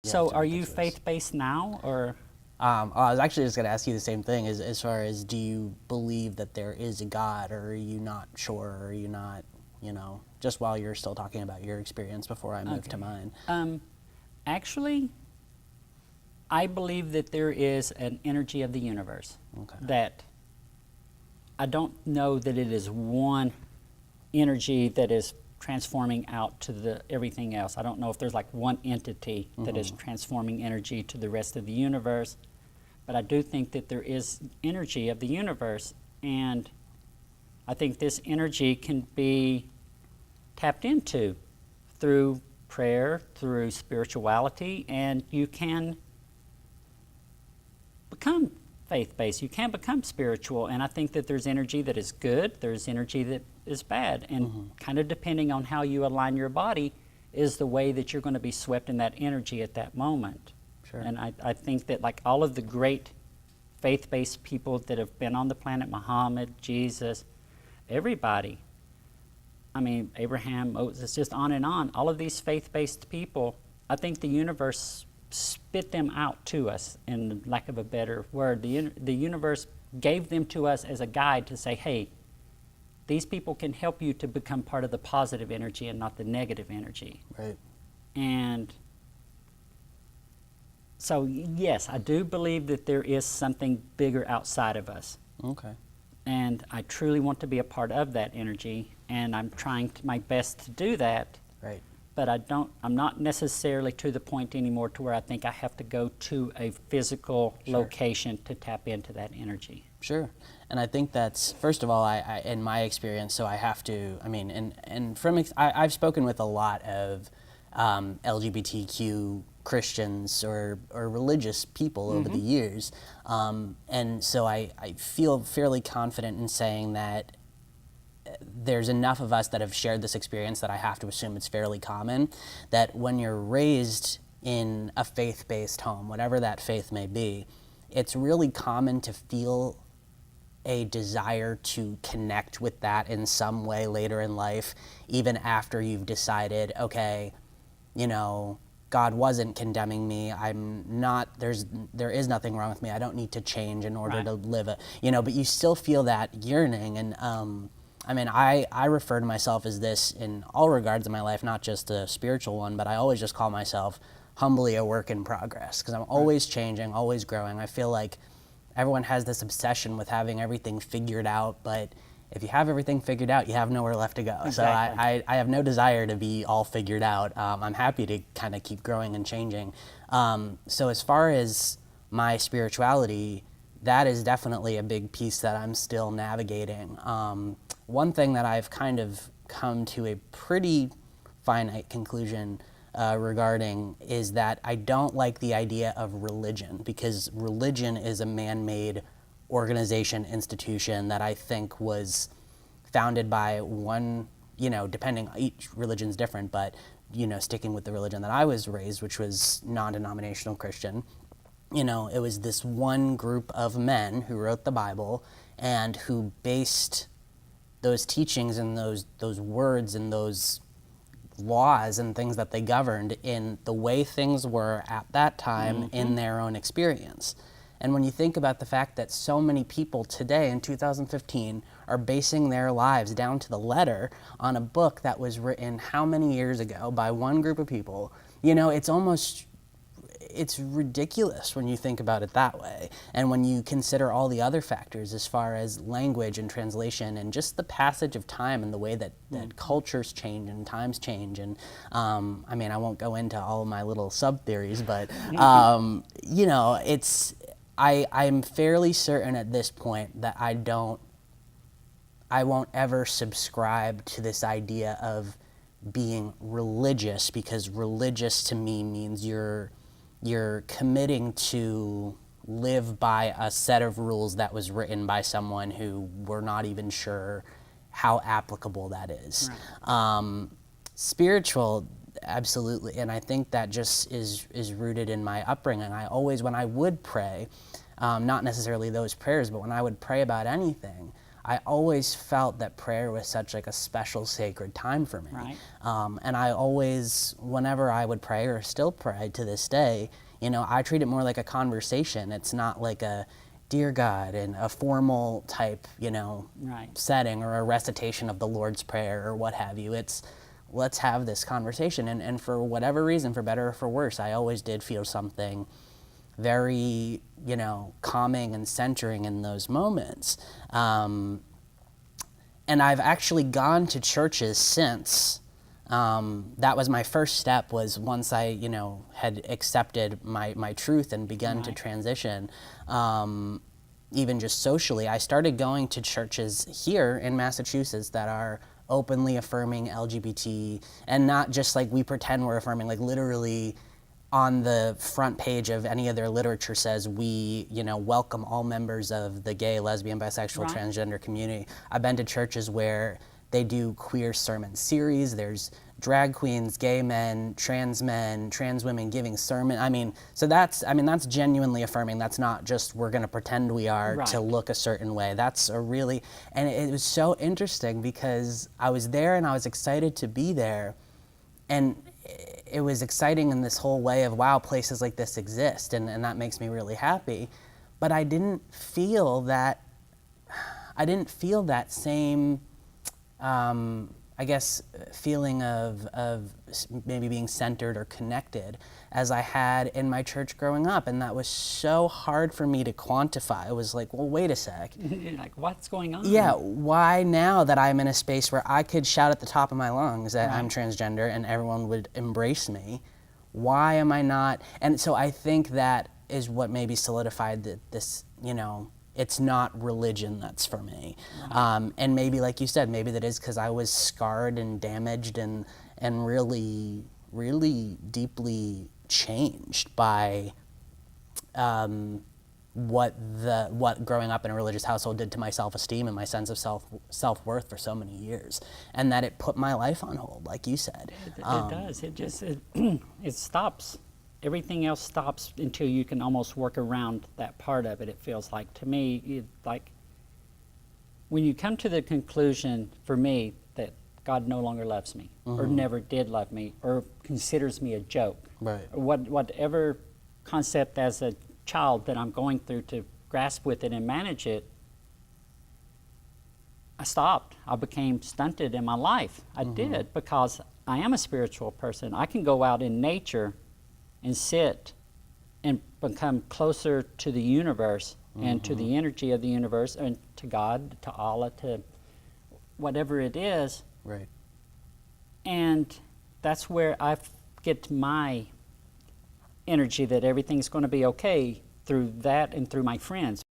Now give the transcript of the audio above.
So are you faith-based now, or? I was actually just going to ask you the same thing, as far as, do you believe that there is a God, or are you not sure, or are you not, just while you're still talking about your experience before I move to mine? Actually, I believe that there is an energy of the universe. Okay. That I don't know that it is one energy that is transforming out to everything else. I don't know if there's like one entity that is transforming energy to the rest of the universe, but I do think that there is energy of the universe, and I think this energy can be tapped into through prayer, through spirituality, and you can become faith-based. You can become spiritual, and I think that there's energy that is good, there's energy that is bad, and kind of depending on how you align your body is the way that you're going to be swept in that energy at that moment. Sure. And I think that like all of the great faith-based people that have been on the planet, Muhammad, Jesus, everybody, I mean, Abraham, Moses, just on and on, all of these faith-based people, I think the universe spit them out to us, in lack of a better word. The universe gave them to us as a guide to say, hey, these people can help you to become part of the positive energy and not the negative energy. Right. And so, yes, I do believe that there is something bigger outside of us. Okay. And I truly want to be a part of that energy, and I'm trying my best to do that. Right. But I'm not necessarily to the point anymore to where I think I have to go to a physical location to tap into that energy. Sure. And I think that's, first of all, I in my experience, so I have to, I mean, I've spoken with a lot of LGBTQ Christians or religious people over the years. And so I feel fairly confident in saying that there's enough of us that have shared this experience that I have to assume it's fairly common, that when you're raised in a faith-based home, whatever that faith may be, it's really common to feel a desire to connect with that in some way later in life, even after you've decided, okay, God wasn't condemning me. I'm not, there is nothing wrong with me. I don't need to change in order to live but you still feel that yearning. And I refer to myself as this in all regards of my life, not just a spiritual one, but I always just call myself humbly a work in progress, because I'm always changing, always growing. I feel like everyone has this obsession with having everything figured out, but if you have everything figured out, you have nowhere left to go. Exactly. So I have no desire to be all figured out. I'm happy to kind of keep growing and changing. So as far as my spirituality, that is definitely a big piece that I'm still navigating. One thing that I've kind of come to a pretty finite conclusion regarding is that I don't like the idea of religion, because religion is a man-made organization, institution that I think was founded by one, depending, each religion's different, but, sticking with the religion that I was raised, which was non-denominational Christian, it was this one group of men who wrote the Bible and who based those teachings and those words and those laws and things that they governed in the way things were at that time in their own experience. And when you think about the fact that so many people today in 2015 are basing their lives down to the letter on a book that was written how many years ago by one group of people, it's ridiculous when you think about it that way. And when you consider all the other factors as far as language and translation and just the passage of time and the way that cultures change and times change. And I won't go into all of my little sub-theories, but I'm fairly certain at this point that I won't ever subscribe to this idea of being religious, because religious to me means you're committing to live by a set of rules that was written by someone who we're not even sure how applicable that is. Right. Spiritual, absolutely, and I think that just is rooted in my upbringing. I always, when I would pray, not necessarily those prayers, but when I would pray about anything, I always felt that prayer was such like a special sacred time for me. Right. And I always, whenever I would pray or still pray to this day, you know, I treat it more like a conversation. It's not like a dear God in a formal type, you know, Right. setting or a recitation of the Lord's Prayer or what have you. It's let's have this conversation. And for whatever reason, for better or for worse, I always did feel something very, you know, calming and centering in those moments. And I've actually gone to churches since. That was my first step, was once I, you know, had accepted my truth and begun to Right. transition, even just socially, I started going to churches here in Massachusetts that are openly affirming LGBT, and not just like we pretend we're affirming, like literally on the front page of any of their literature says we, you know, welcome all members of the gay, lesbian, bisexual, Right. transgender community. I've been to churches where they do queer sermon series. There's drag queens, gay men, trans women giving sermon. I mean, so that's genuinely affirming. That's not just we're going to pretend we are Right. to look a certain way. That's a really, and it was so interesting because I was there and I was excited to be there. And it was exciting in this whole way of, wow, places like this exist, and that makes me really happy. But I didn't feel that same, I guess, feeling of maybe being centered or connected as I had in my church growing up. And that was so hard for me to quantify. It was like, well, wait a sec. You're like, what's going on? Yeah, why now that I'm in a space where I could shout at the top of my lungs that I'm Right. transgender and everyone would embrace me, why am I not? And so I think that is what maybe solidified that this, you know, it's not religion that's for me. And maybe, like you said, maybe that is because I was scarred and damaged and really, really deeply changed by what growing up in a religious household did to my self-esteem and my sense of self-worth for so many years, and that it put my life on hold, like you said. It does. It just it stops. Everything else stops until you can almost work around that part of it. It feels like to me, like when you come to the conclusion, for me, that God no longer loves me, or never did love me, or considers me a joke, Right. or whatever concept as a child that I'm going through to grasp with it and manage it, I stopped. I became stunted in my life. I did, because I am a spiritual person. I can go out in nature and sit and become closer to the universe and to the energy of the universe and to God, to Allah, to whatever it is. Right. And that's where I get my energy that everything's going to be okay through that and through my friends.